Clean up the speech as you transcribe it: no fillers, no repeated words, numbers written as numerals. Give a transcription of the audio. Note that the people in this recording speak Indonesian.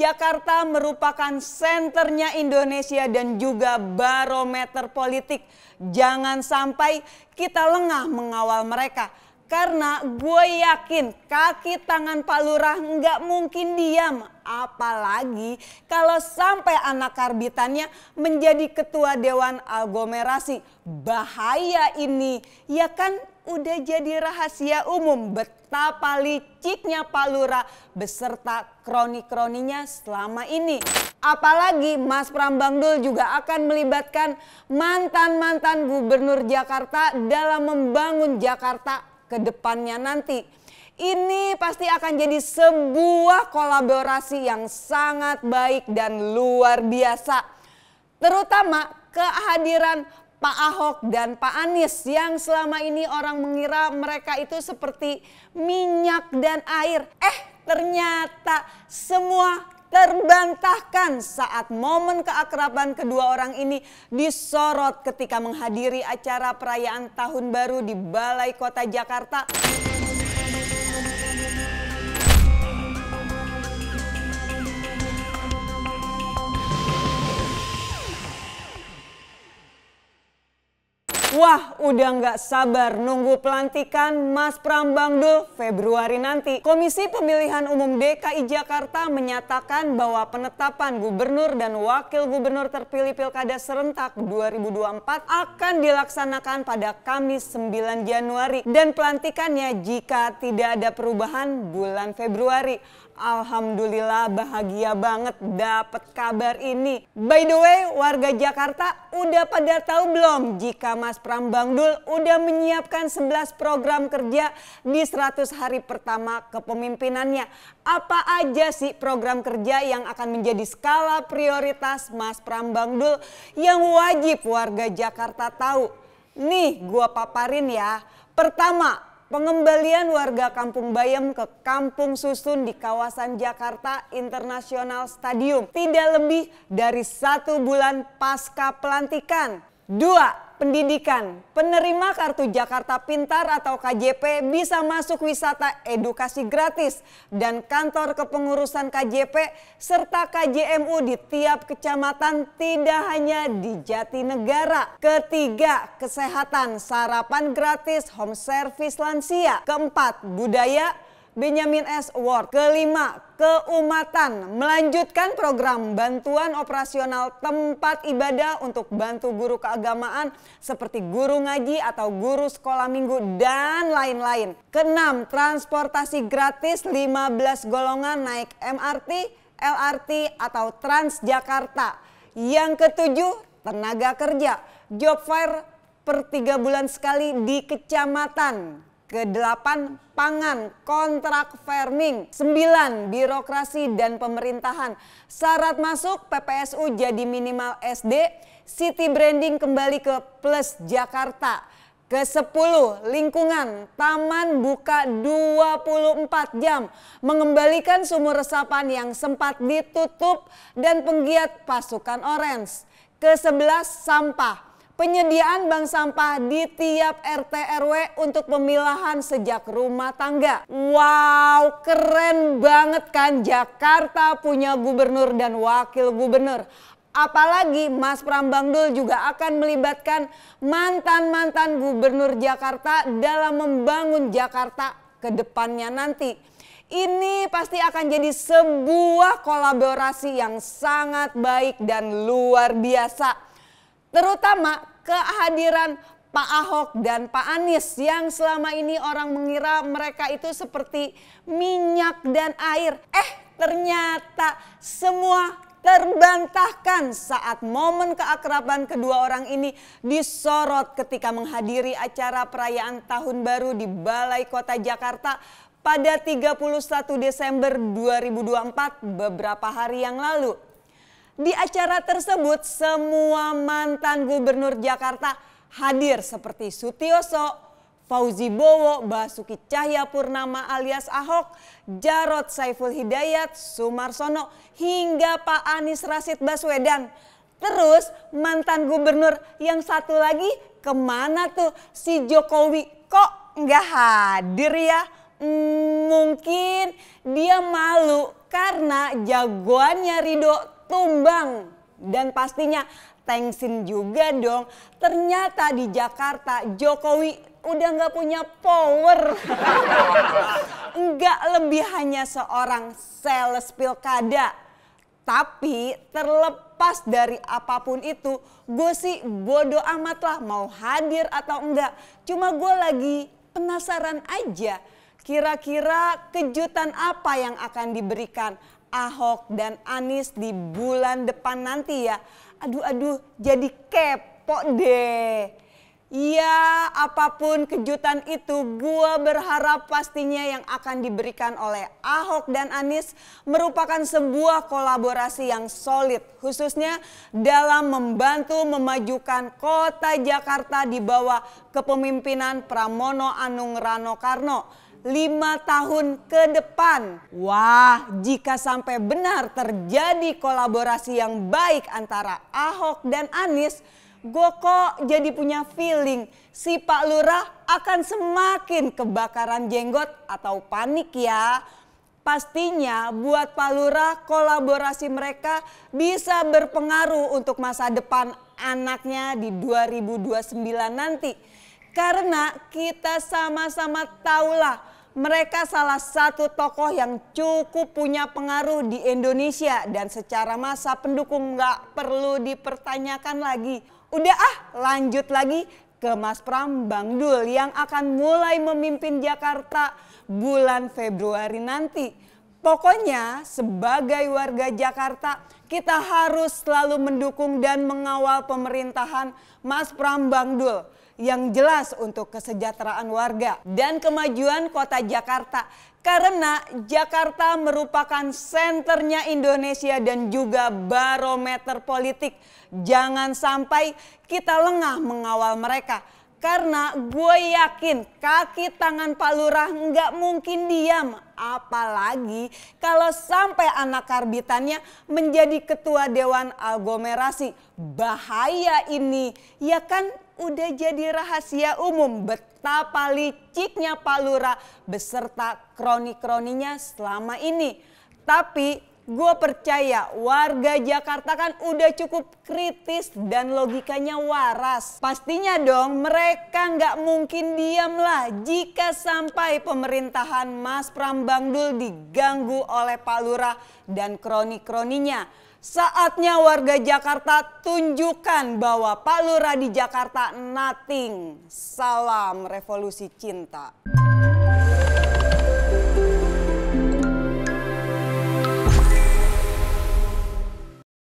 Jakarta merupakan senternya Indonesia dan juga barometer politik. Jangan sampai kita lengah mengawal mereka. Karena gue yakin kaki tangan Pak Lurah nggak mungkin diam. Apalagi kalau sampai anak karbitannya menjadi ketua Dewan Aglomerasi. Bahaya ini, ya kan udah jadi rahasia umum betapa liciknya Pak Lurah beserta kroni-kroninya selama ini. Apalagi Mas Pramban Dul juga akan melibatkan mantan-mantan gubernur Jakarta dalam membangun Jakarta ke depannya nanti. Ini pasti akan jadi sebuah kolaborasi yang sangat baik dan luar biasa. Terutama kehadiran Pak Ahok dan Pak Anies yang selama ini orang mengira mereka itu seperti minyak dan air. Ternyata semua terbantahkan saat momen keakraban kedua orang ini disorot ketika menghadiri acara perayaan Tahun Baru di Balai Kota Jakarta. Wah, udah nggak sabar nunggu pelantikan Mas Pramban Dul Februari nanti. Komisi Pemilihan Umum DKI Jakarta menyatakan bahwa penetapan gubernur dan wakil gubernur terpilih Pilkada Serentak 2024 akan dilaksanakan pada Kamis 9 Januari dan pelantikannya jika tidak ada perubahan bulan Februari. Alhamdulillah bahagia banget dapat kabar ini. By the way, warga Jakarta udah pada tahu belum jika Mas Pramban Dul udah menyiapkan 11 program kerja di 100 hari pertama kepemimpinannya. Apa aja sih program kerja yang akan menjadi skala prioritas Mas Pramban Dul yang wajib warga Jakarta tahu? Nih gua paparin ya. Pertama, pengembalian warga Kampung Bayam ke Kampung Susun di kawasan Jakarta International Stadium tidak lebih dari 1 bulan pasca pelantikan. 2. Pendidikan. Penerima Kartu Jakarta Pintar atau KJP bisa masuk wisata edukasi gratis dan kantor kepengurusan KJP serta KJMU di tiap kecamatan tidak hanya di Jatinegara. Ketiga, kesehatan, sarapan gratis, home service lansia. Keempat, budaya, Benyamin S. Award. Kelima, keumatan, melanjutkan program bantuan operasional tempat ibadah untuk bantu guru keagamaan seperti guru ngaji atau guru sekolah minggu dan lain-lain. Keenam, transportasi gratis 15 golongan naik MRT, LRT atau Transjakarta. Yang ketujuh, tenaga kerja, job fair per 3 bulan sekali di kecamatan. Kedelapan, pangan, kontrak farming. 9, birokrasi dan pemerintahan. Syarat masuk PPSU jadi minimal SD, city branding kembali ke Plus Jakarta. Ke-10, lingkungan, taman buka 24 jam, mengembalikan sumur resapan yang sempat ditutup dan penggiat pasukan Orange. Ke-11, sampah. Penyediaan bank sampah di tiap RT RW untuk pemilahan sejak rumah tangga. Wow, keren banget kan Jakarta punya gubernur dan wakil gubernur. Apalagi Mas Pramban Dul juga akan melibatkan mantan-mantan gubernur Jakarta dalam membangun Jakarta ke depannya nanti. Ini pasti akan jadi sebuah kolaborasi yang sangat baik dan luar biasa. Terutama kehadiran Pak Ahok dan Pak Anies yang selama ini orang mengira mereka itu seperti minyak dan air. Ternyata semua terbantahkan saat momen keakraban kedua orang ini disorot ketika menghadiri acara perayaan Tahun Baru di Balai Kota Jakarta pada 31 Desember 2024 beberapa hari yang lalu. Di acara tersebut semua mantan gubernur Jakarta hadir seperti Sutioso, Fauzi Bowo, Basuki Cahayapurnama alias Ahok, Jarod Saiful Hidayat, Sumarsono hingga Pak Anies Rashid Baswedan. Terus mantan gubernur yang satu lagi kemana tuh si Jokowi, kok nggak hadir ya? Mungkin dia malu karena jagoannya Ridho tumbang. Dan pastinya thanksin juga dong. Ternyata di Jakarta Jokowi udah nggak punya power. Nggak lebih hanya seorang sales pilkada. Tapi terlepas dari apapun itu, gue sih bodo amat lah mau hadir atau enggak. Cuma gue lagi penasaran aja, kira-kira kejutan apa yang akan diberikan Ahok dan Anies di bulan depan nanti ya. Aduh, jadi kepo deh. Ya, apapun kejutan itu, gue berharap pastinya yang akan diberikan oleh Ahok dan Anies merupakan sebuah kolaborasi yang solid, khususnya dalam membantu memajukan kota Jakarta di bawah kepemimpinan Pramono Anung Rano Karno 5 tahun ke depan. Wah, jika sampai benar terjadi kolaborasi yang baik antara Ahok dan Anies, gue kok jadi punya feeling si Pak Lurah akan semakin kebakaran jenggot atau panik ya. Pastinya buat Pak Lurah kolaborasi mereka bisa berpengaruh untuk masa depan anaknya di 2029 nanti. Karena kita sama-sama tahulah mereka salah satu tokoh yang cukup punya pengaruh di Indonesia dan secara massa pendukung nggak perlu dipertanyakan lagi. Udah lanjut lagi ke Mas Pram Bang Dul yang akan mulai memimpin Jakarta bulan Februari nanti. Pokoknya sebagai warga Jakarta kita harus selalu mendukung dan mengawal pemerintahan Mas Pram Bang Dul yang jelas untuk kesejahteraan warga dan kemajuan kota Jakarta. Karena Jakarta merupakan senternya Indonesia dan juga barometer politik. Jangan sampai kita lengah mengawal mereka. Karena gue yakin kaki tangan Pak Lurah nggak mungkin diam. Apalagi kalau sampai anak karbitannya menjadi ketua Dewan Aglomerasi. Bahaya ini, ya kan udah jadi rahasia umum betapa liciknya Pak Lurah beserta kroni-kroninya selama ini. Tapi gue percaya warga Jakarta kan udah cukup kritis dan logikanya waras. Pastinya dong mereka nggak mungkin diam lah jika sampai pemerintahan Mas Pram Bang Dul diganggu oleh Pak Lurah dan kroni-kroninya. Saatnya warga Jakarta tunjukkan bahwa Pak Lurah di Jakarta nothing. Salam revolusi cinta.